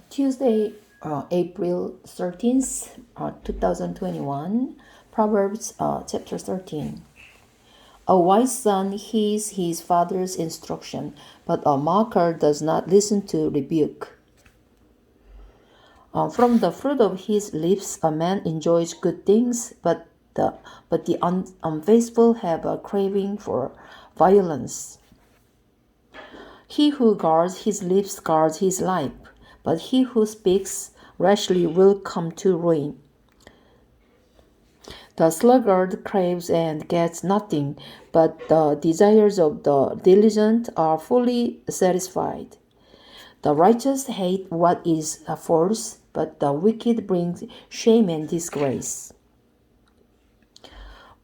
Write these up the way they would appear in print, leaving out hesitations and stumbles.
Tuesday, April 13th, 2021, Proverbs chapter 13. A wise son heeds his father's instruction, but a mocker does not listen to rebuke. From the fruit of his lips a man enjoys good things, but the unfaithful have a craving for violence. He who guards his lips guards his life, but he who speaks rashly will come to ruin. The sluggard craves and gets nothing, but the desires of the diligent are fully satisfied. The righteous hate what is false, but the wicked brings shame and disgrace.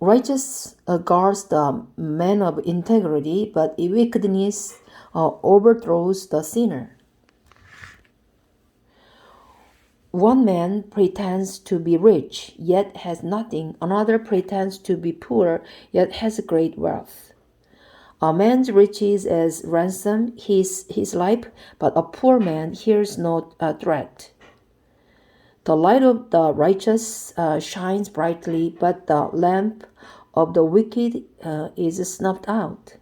Righteous guards the man of integrity, but wickedness overthrows the sinner. One man pretends to be rich, yet has nothing. Another pretends to be poor, yet has great wealth. A man's riches as ransom his life, but a poor man hears no threat. The light of the righteous shines brightly, but the lamp of the wicked is snuffed out.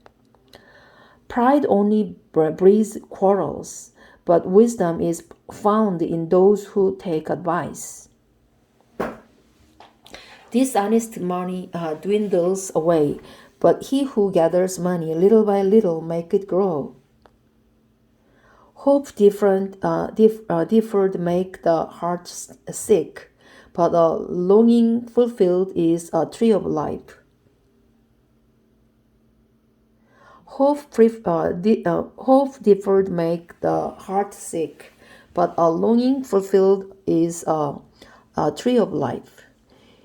Pride only breeds quarrels, but wisdom is found in those who take advice. Dishonest money dwindles away, but he who gathers money little by little make it grow. Hope deferred make the heart sick, but a longing fulfilled is a tree of life. Hope deferred make the heart sick, but a longing fulfilled is a tree of life.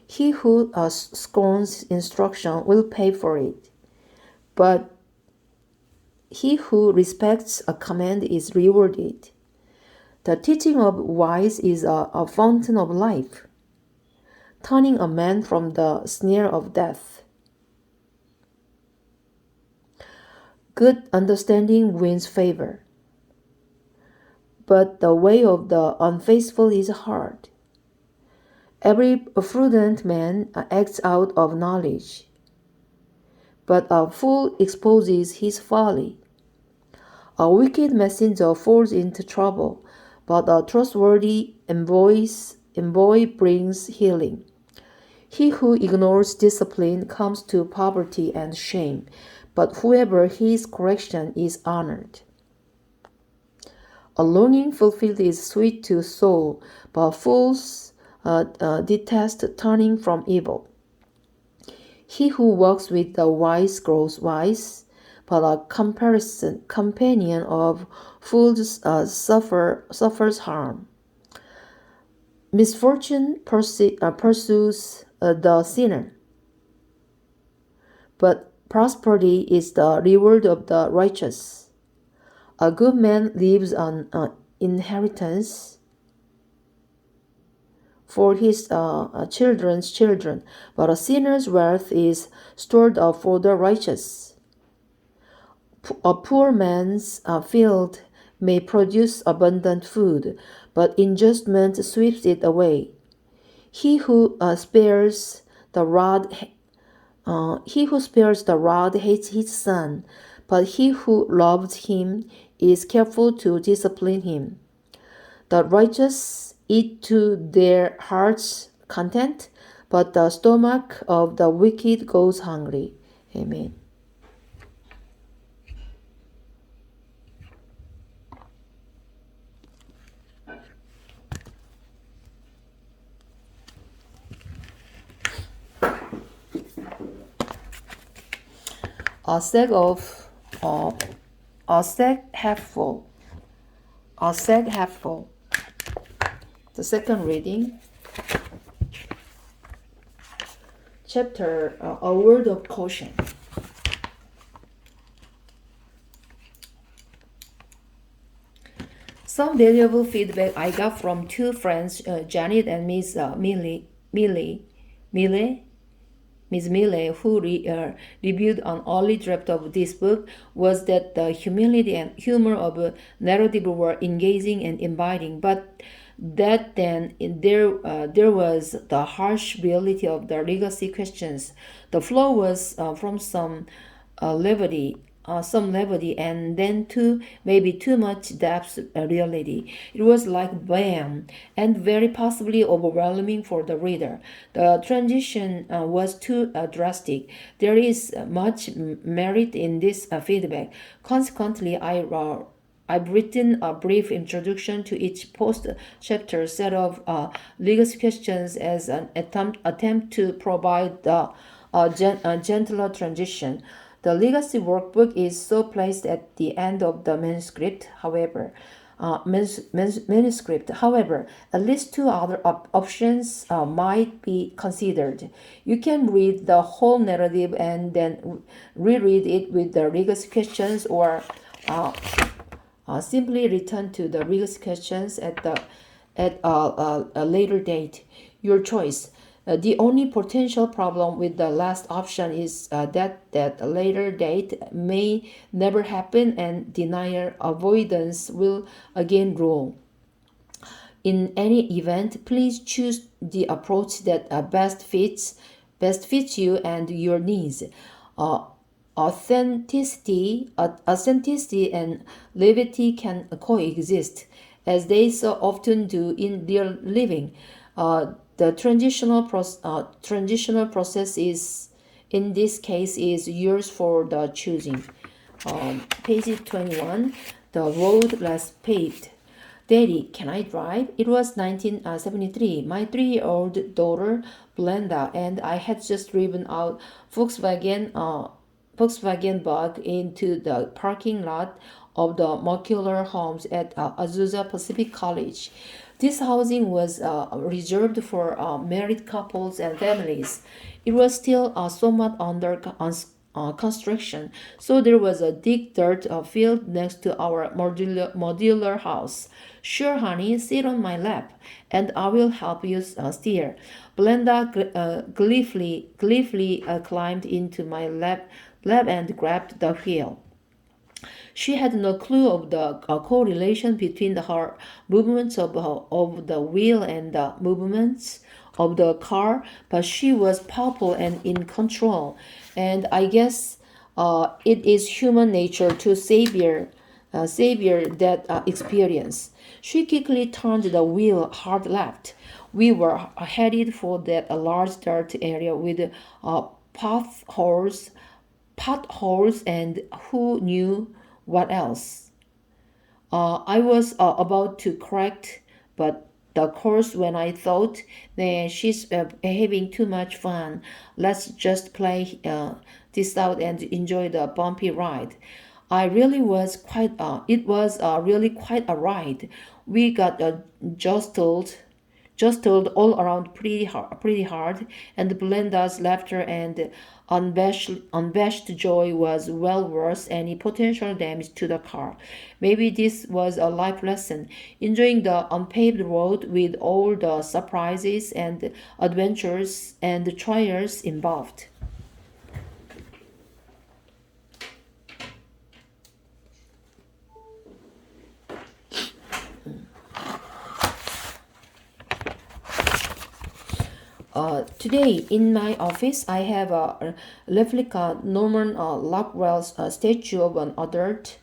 He who scorns instruction will pay for it, but he who respects a command is rewarded. The teaching of wise is a fountain of life, turning a man from the snare of death. Good understanding wins favor, but the way of the unfaithful is hard. Every prudent man acts out of knowledge, but a fool exposes his folly. A wicked messenger falls into trouble, but a trustworthy envoy brings healing. He who ignores discipline comes to poverty and shame, but whoever heeds correction is honored. A longing fulfilled is sweet to soul, but fools detest turning from evil. He who walks with the wise grows wise, but a companion of fools suffers harm. Misfortune pursues the sinner, but prosperity is the reward of the righteous. A good man leaves an inheritance for his children's children, but a sinner's wealth is stored up for the righteous. A poor man's field may produce abundant food, but injustice sweeps it away. He who spares the rod hates his son, but he who loves him is careful to discipline him. The righteous eat to their heart's content, but the stomach of the wicked goes hungry. Amen. A sack half full. A sack half full. The second reading, chapter A Word of Caution. Some valuable feedback I got from two friends, Janet and Miss Millie, Ms. Milley, who reviewed an early draft of this book, was that the humility and humor of a narrative were engaging and inviting, but that then there was the harsh reality of the legacy questions. The flow was from some levity, and then maybe too much depth reality. It was like bam, and very possibly overwhelming for the reader. The transition was too drastic. There is much merit in this feedback. Consequently, I've written a brief introduction to each post-chapter set of legacy questions as an attempt to provide a gentler transition. The legacy workbook is so placed at the end of the manuscript, however. Manuscript. However, at least two other options might be considered. You can read the whole narrative and then reread it with the legacy questions, or simply return to the legacy questions at a later date. Your choice. The only potential problem with the last option is that later date may never happen and denial avoidance will again rule. In any event, please choose the approach that best fits you and your needs. Uh, authenticity and levity can coexist, as they so often do in real living. The transitional process is, in this case, is yours for the choosing. Page 21. The road less paved. Daddy, can I drive? It was 1973. My 3-year-old daughter, Blenda, and I had just driven out Volkswagen Bug into the parking lot of the Molecular Homes at Azusa Pacific College. This housing was reserved for married couples and families. It was still somewhat under construction, so there was a deep dirt field next to our modular house. Sure, honey, sit on my lap, and I will help you steer. Blenda gleefully climbed into my lap and grabbed the wheel. She had no clue of the correlation between her movements of the wheel and the movements of the car, but she was powerful and in control. And I guess it is human nature to savor that experience. She quickly turned the wheel hard left. We were headed for that large dirt area with potholes, and who knew what else. I was about to correct, but the course when I thought, nah, she's having too much fun. Let's just play this out and enjoy the bumpy ride. I really was quite. It was really quite a ride. We got jostled all around pretty hard, and Belinda's laughter and unabashed joy was well worth any potential damage to the car. Maybe this was a life lesson, enjoying the unpaved road with all the surprises and adventures and trials involved. Today in my office, I have a replica Norman Rockwell's statue of an adult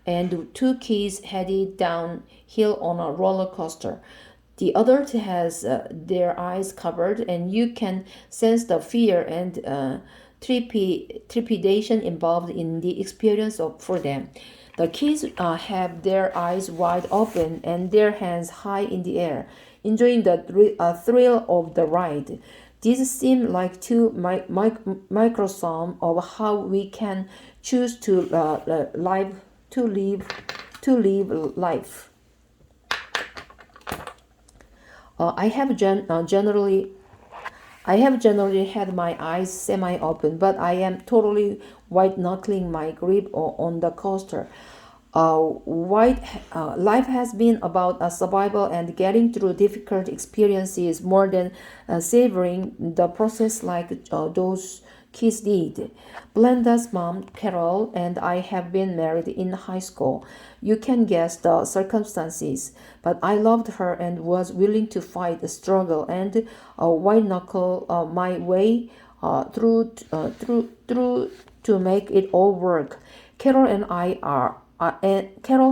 and two kids headed downhill on a roller coaster. The adult has their eyes covered, and you can sense the fear and trepidation involved in the experience for them. The kids have their eyes wide open and their hands high in the air, enjoying the thrill of the ride. These seem like two microsome of how we can choose to live life. I have generally had my eyes semi-open, but I am totally white-knuckling my grip on the coaster. Life has been about survival and getting through difficult experiences more than savoring the process like those kids did. Blenda's mom, Carol, and I have been married in high school. You can guess the circumstances, but I loved her and was willing to fight the struggle and white knuckle my way through to make it all work. Carol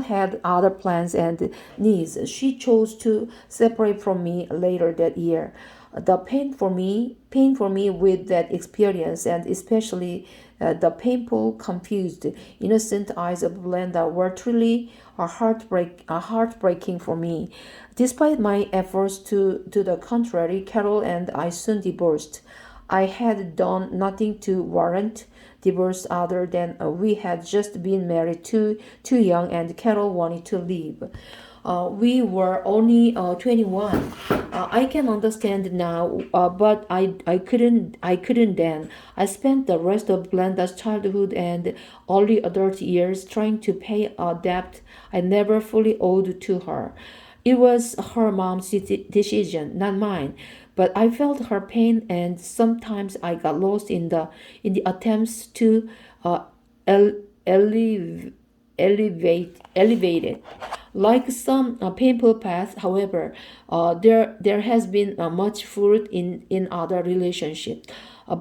had other plans and needs. She chose to separate from me later that year. The pain for me with that experience, and especially the painful, confused, innocent eyes of Blenda were truly heartbreaking for me. Despite my efforts to the contrary, Carol and I soon divorced. I had done nothing to warrant divorce other than we had just been married too young and Carol wanted to leave. We were only 21. I can understand now, but I couldn't then. I spent the rest of Glenda's childhood and early adult years trying to pay a debt I never fully owed to her. It was her mom's decision, not mine. But I felt her pain, and sometimes I got lost in the attempts to uh, ele- elevate elevate it. Like some painful paths, however, there has been much fruit in other relationships.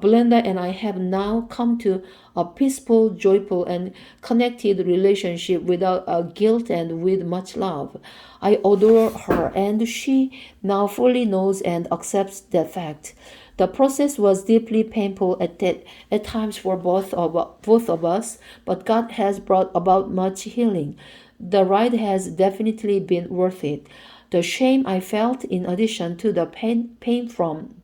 Belinda and I have now come to a peaceful, joyful, and connected relationship without guilt and with much love. I adore her, and she now fully knows and accepts that fact. The process was deeply painful at times for both of us, but God has brought about much healing. The ride has definitely been worth it. The shame I felt, in addition to the pain from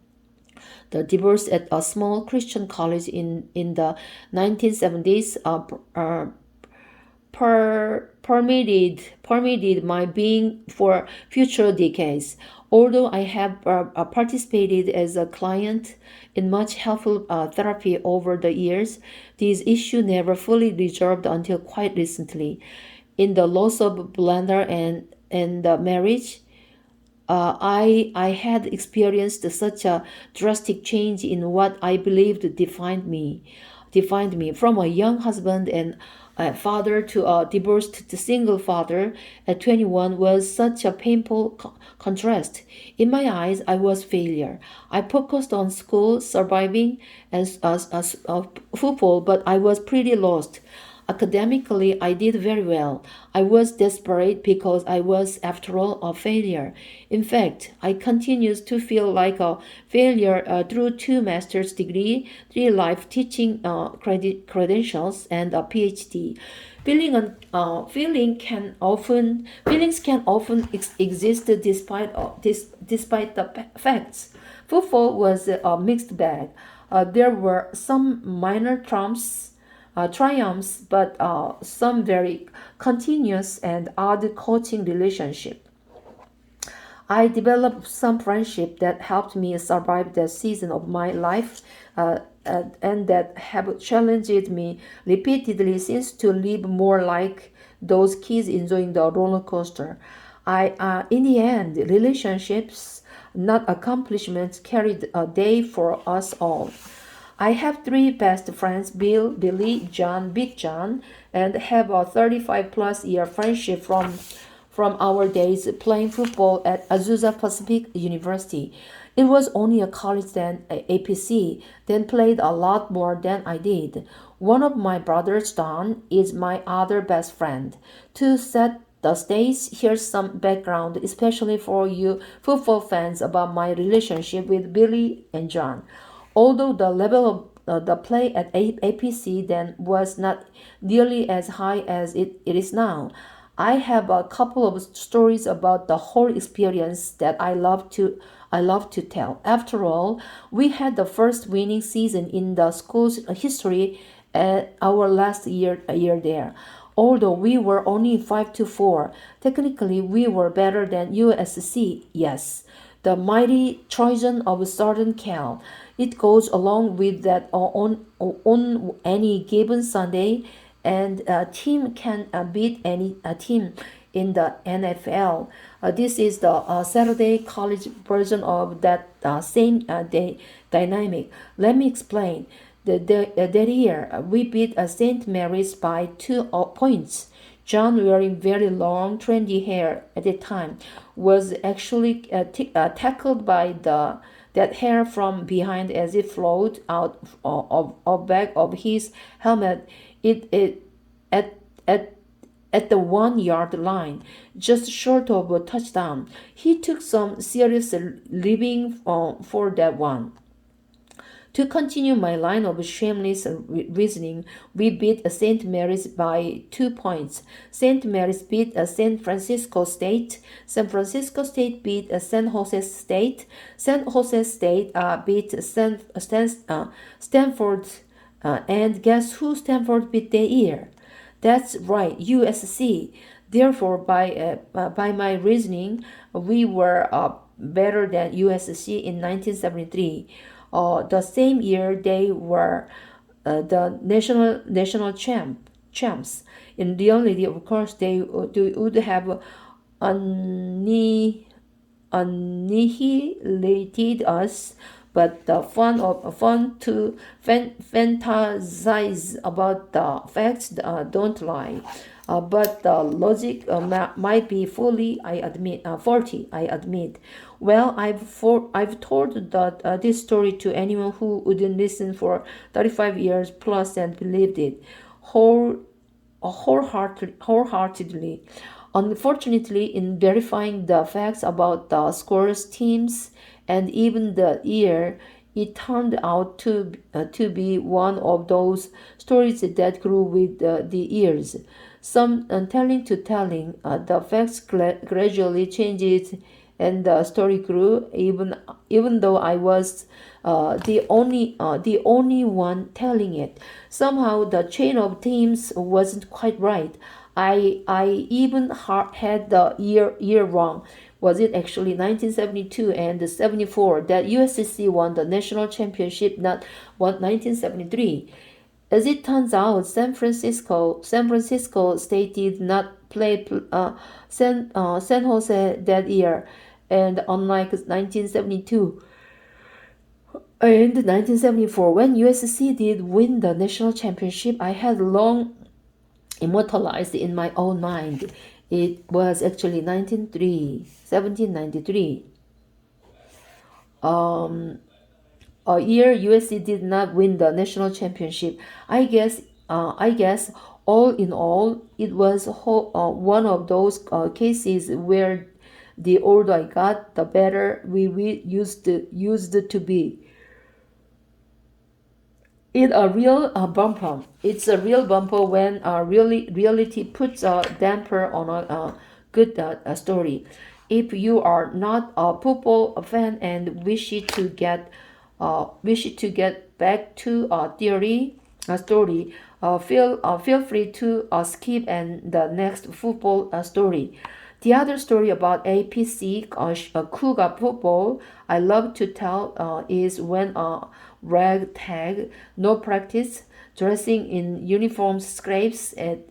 the divorce at a small Christian college in the 1970s, permitted my being for future decades. Although I have participated as a client in much helpful therapy over the years, this issue never fully resolved until quite recently. In the loss of Blender and the marriage, I had experienced such a drastic change in what I believed defined me from a young husband and a father to a divorced single father at 21 was such a painful contrast. In my eyes, I was failure. I focused on school, surviving, and football, but I was pretty lost. Academically, I did very well. I was desperate because I was, after all, a failure. In fact, I continued to feel like a failure through two master's degree, three life teaching credentials, and a PhD. Feelings can often exist despite the facts. Football was a mixed bag. There were some minor triumphs, but some very continuous and odd coaching relationship. I developed some friendship that helped me survive that season of my life, and that have challenged me repeatedly since to live more like those kids enjoying the roller coaster. In the end, relationships, not accomplishments, carried a day for us all. I have three best friends, Bill, Billy, John, Big John, and have a 35 plus year friendship from our days playing football at Azusa Pacific University. It was only a college then, APC, then played a lot more than I did. One of my brothers, Don, is my other best friend. To set the stage, here's some background, especially for you football fans, about my relationship with Billy and John. Although the level of the play at APC then was not nearly as high as it is now, I have a couple of stories about the whole experience that I love to tell. After all, we had the first winning season in the school's history at our last year there. Although we were only 5-4, technically we were better than USC, yes, the mighty Trojan of Southern Cal. It goes along with that on any given Sunday and a team can beat any team in the NFL. This is the Saturday college version of that same day dynamic. Let me explain. That year, we beat St. Mary's by 2 points. John, wearing very long, trendy hair at the time, was actually tackled by that hair from behind as it flowed out of back of his helmet. It at at at the 1 yard line, just short of a touchdown. He took some serious living for that one. To continue my line of shameless reasoning, we beat St. Mary's by 2 points. St. Mary's beat San Francisco State. San Francisco State beat San Jose State. San Jose State beat Stanford. And guess who Stanford beat that year? That's right, USC. Therefore, by my reasoning, we were better than USC in 1973. The same year they were the national champs. In reality, of course, they would have annihilated us. But the fun to fantasize about the facts don't lie. But the logic might be faulty. I admit. Well, I've told this story to anyone who wouldn't listen for 35 years plus and believed it wholeheartedly. Unfortunately, in verifying the facts about the scores, teams, and even the year, it turned out to be one of those stories that grew with the years. Some telling to telling, the facts gradually changed and the story grew. Even though I was the only one telling it, somehow the chain of themes wasn't quite right. I even had the year wrong. Was it actually 1972 and 74 that USCC won the national championship, not 1973? As it turns out, San Francisco State did not play San Jose that year, and unlike 1972 and 1974, when USC did win the national championship, I had long immortalized in my own mind. It was actually 1793. A year USC did not win the national championship. I guess all in all, it was one of those cases where the older I got, the better we used to be. It's a real bumper. It's a real bumper when reality puts a damper on a good story. If you are not a football fan and wish to get back to a story, feel free to skip and the next football story. The other story about APC Cougar football I love to tell is when ragtag, no practice, dressing in uniform scrapes at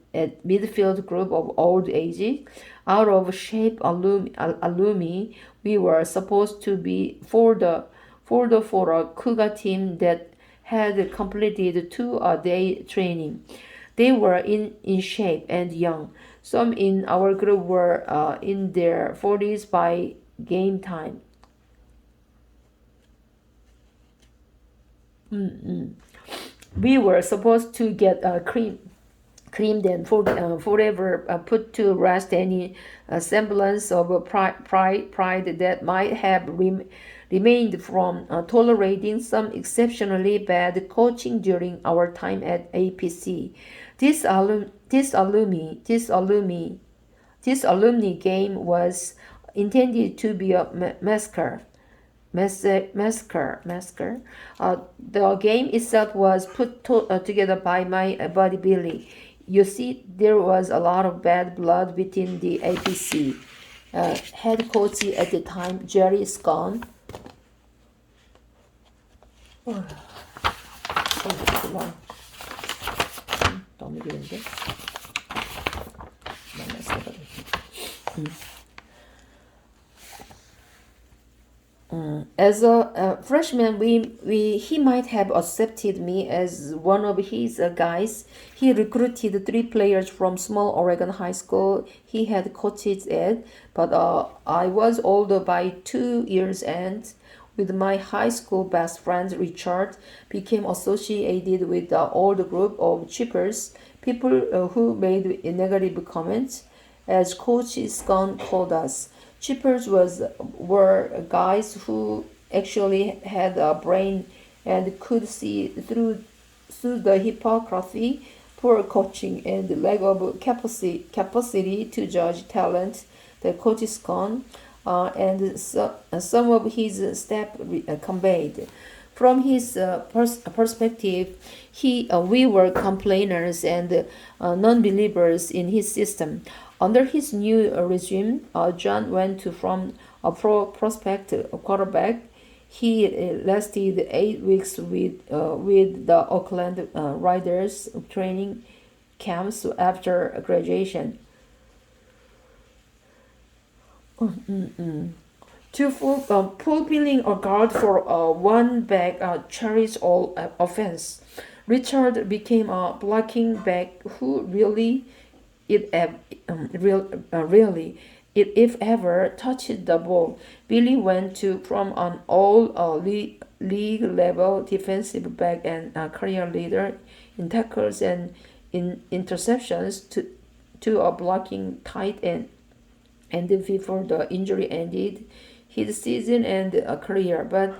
midfield group of old age, out of shape alumni we were supposed to be for a Cougar team that had completed 2 day training. They were in shape and young. Some in our group were in their 40s by game time. We were supposed to get creamed and forever put to rest any semblance of a pride that might have remained from tolerating some exceptionally bad coaching during our time at APC. This alumni game was intended to be a massacre. The game itself was put together by my buddy Billy. You see, there was a lot of bad blood within the APC. Head coach at the time, Jerry Scone. 너무 길은데? As a freshman, he might have accepted me as one of his guys. He recruited 3 players from small Oregon high school he had coached at, but I was older by 2 years and with my high school best friend Richard became associated with the old group of chippers, people who made negative comments, as Coach Scott called us. Chippers were guys who actually had a brain and could see through the hypocrisy, poor coaching, and lack of capacity to judge talent that Coach Scott some of his staff conveyed. From his perspective, we were complainers and non-believers in his system. Under his new regime, John went to from a prospect quarterback. He lasted 8 weeks with the Oakland Raiders training camps after graduation. To fulfilling a guard for one back carries all offense. Richard became a blocking back who really, if ever, touched the ball. Billy went to from an all-league level defensive back and career leader in tackles and in interceptions to a blocking tight end. And before the injury ended his season and career, but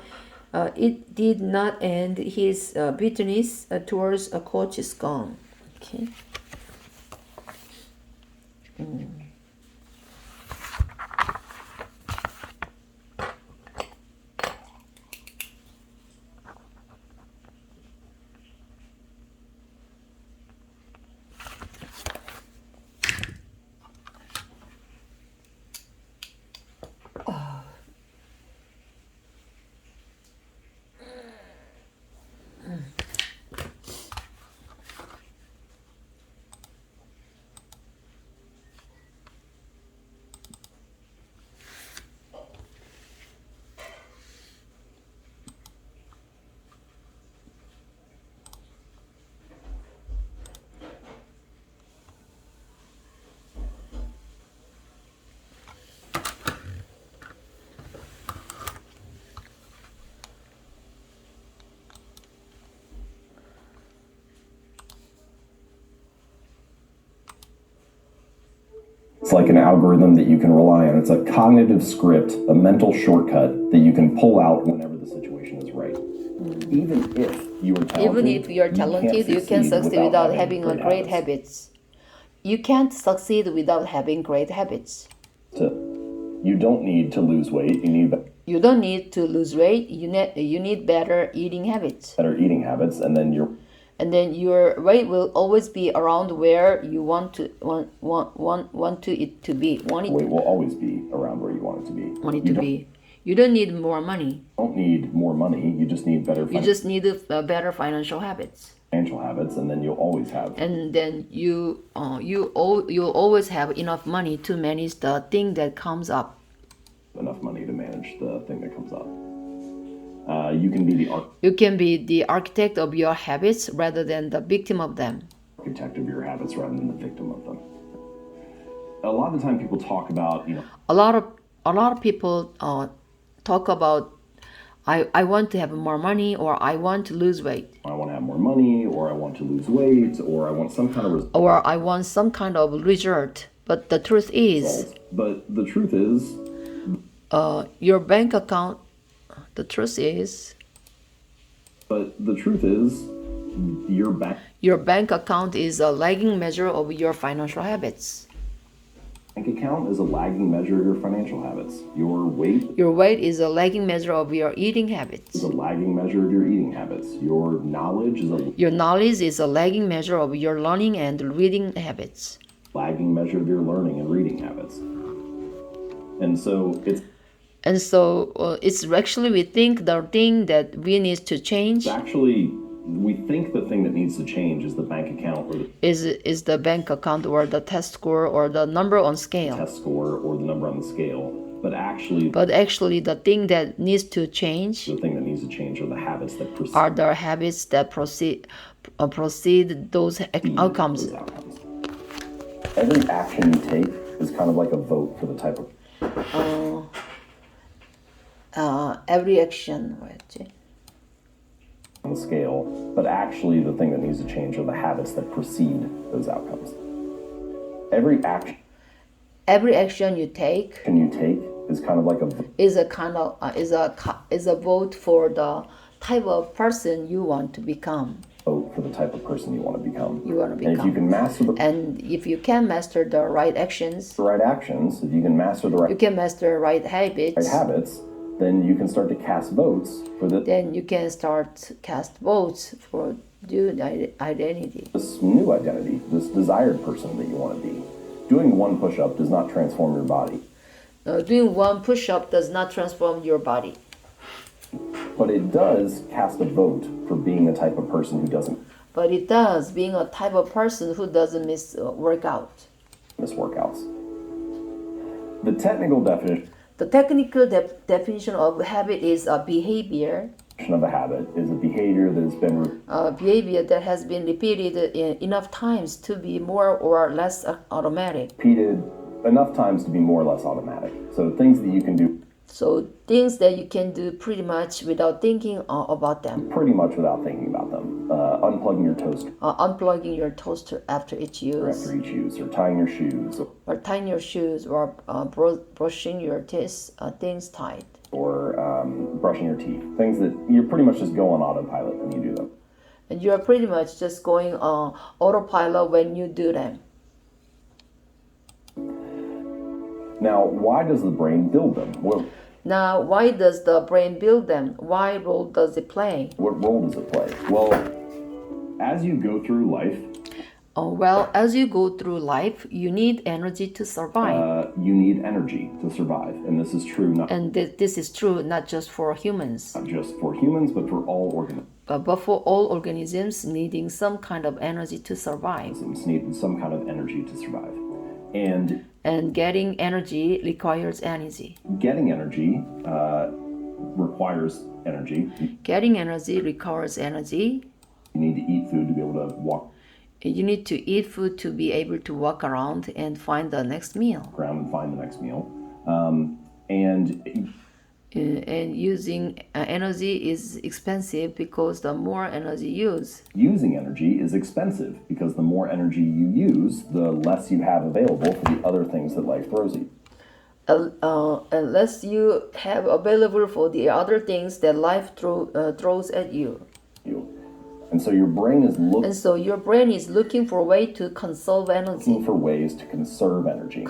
it did not end his bitterness towards a Coach Scott. Okay. It's like an algorithm that you can rely on. It's a cognitive script, a mental shortcut that you can pull out whenever the situation is right. Even if you're talented, You can succeed without having a great habits. You can't succeed without having great habits. You don't need to lose weight. You don't need to lose weight. You need better eating habits. Better eating habits, and then your weight will always be around where you want it to be. Weight will always be around where you want it to be. You don't need more money. You don't need more money. You just need better. You just need better financial habits. And then you'll always have. And then you'll always have enough money to manage the thing that comes up. Enough money to manage the thing that comes up. You can be the architect of your habits rather than the victim of them. Architect of your habits rather than the victim of them. A lot of the time, people talk about A lot of people talk about I want to have more money, or I want to lose weight. I want to have more money, or I want to lose weight, or I want some kind of result. Or I want some kind of result. But the truth is, your bank account. The truth is, your bank account is a lagging measure of your financial habits. Bank account is a lagging measure of your financial habits. Your weight is a lagging measure of your eating habits. Is a lagging measure of your eating habits. Your knowledge is a lagging measure of your learning and reading habits. Lagging measure of your learning and reading habits. And so it's actually, we think the thing that we need to change. It's actually We think the thing that needs to change is the bank account or the is the bank account or the test score or the number on scale. test score or the number on the scale, but actually the thing that needs to change the thing that needs to change are the habits that precede are the habits that proceed those outcomes. those outcomes. Every action you take is kind of like a vote for the type of Every action 뭐였지? on the scale, but actually the thing that needs to change are the habits that precede those outcomes. Every action you take is kind of like a is a vote for the type of person you want to become. vote for the type of person you want to become. And if you can master the if you can master the right actions, if you can master the right habits, then you can start to cast votes for new identity. This new identity, this desired person that you want to be. Doing one push-up does not transform your body. Doing one push-up does not transform your body. But it does cast a vote for being the type of person who doesn't But it does, being a type of person who doesn't miss workouts. The technical definition The technical definition of habit is a behavior. of a habit is a behavior that has been Behavior that has been repeated enough times to be more or less automatic. repeated enough times to be more or less automatic. So things that you can do So things that you can do pretty much without thinking about them. pretty much without thinking about them. Unplugging your toaster Unplugging your toaster after each use. or tying your shoes, Or tying your shoes, or brushing your teeth, things tight. or brushing your teeth. Things that you're pretty much just go on autopilot when you do them. And you are pretty much just going on autopilot when you do them. Now, why does the brain build them? Now, why does the brain build them? What role does it play? What role does it play? Well, as you go through life, As you go through life, you need energy to survive. you need energy to survive. And this is true not This is true not just for humans, just for humans, but for all organisms. but for all organisms needing some kind of energy to survive. Need some kind of energy to survive. And getting energy requires energy. Getting energy requires energy. Getting energy requires energy. You need to eat food to be able to walk You need to eat food to be able to walk around and find the next meal. around and find the next meal. And using energy is expensive because the more energy you use. Using energy is expensive because the more energy you use, the less you have available for the other things that life throws you. Unless you have available for the other things that life throws at you. And so your brain is looking for a way to conserve energy. looking for ways to conserve energy.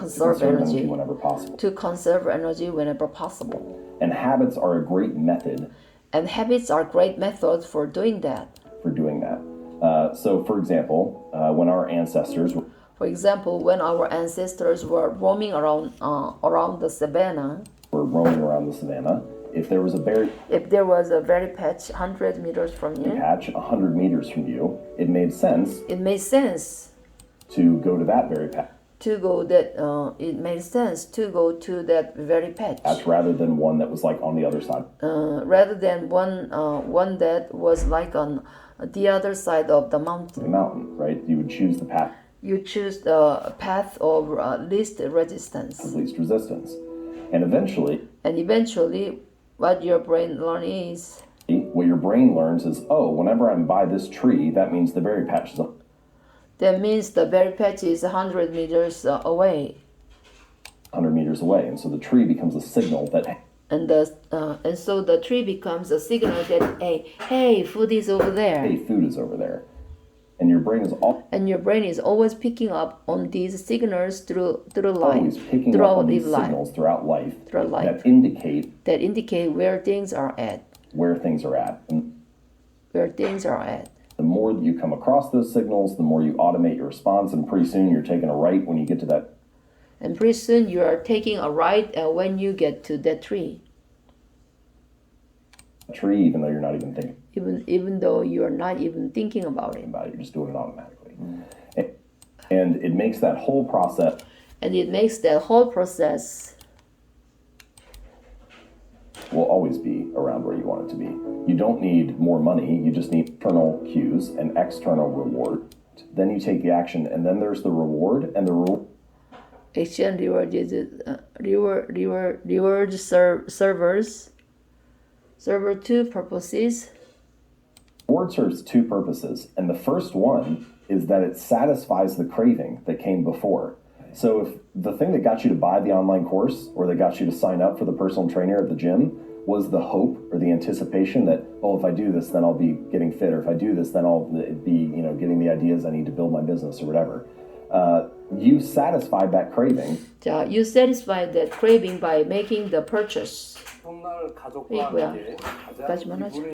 Whenever possible. To conserve energy whenever possible. And habits are a great method. And habits are great methods for doing that. So, for example, when our ancestors were roaming around the savannah, if there was a berry patch 100 meters from you, 100 meters from you, it made sense to go to that berry patch. It made sense to go to that very patch. Rather than one that was like on the other side. Rather than one that was like on the other side of the mountain. The mountain, right? You would choose the path. You choose the path of least resistance. And eventually, what your brain learns is, whenever I'm by this tree, that means the berry patch is up. That means the berry patch is 100 meters away. 100 meters away, and so the tree becomes a signal that. And so the tree becomes a signal that hey, food is over there. Hey, food is over there, and your brain is always picking up on these signals through life. Always picking up on these signals throughout life. That indicate where things are at. The more that you come across those signals, the more you automate your response, and pretty soon you're taking a right when you get to that. And pretty soon you are taking a right when you get to that tree. Even though you're not even thinking. even though you are not even thinking about it. You're just doing it automatically. And it makes that whole process. And it makes that whole process will always be around where you want it to be. You don't need more money, you just need internal cues and external reward. Then you take the action, and then there's the reward, and the action reward is reward server two purposes. Reward serves two purposes, and the first one is that it satisfies the craving that came before. So if the thing that got you to buy the online course or that got you to sign up for the personal trainer at the gym was the hope or the anticipation that, oh, if I do this, then I'll be getting fit, or if I do this, then I'll be, getting the ideas I need to build my business or whatever. You satisfied that craving. 자, you satisfied that craving by making the purchase. 이거야. 까지만 하자.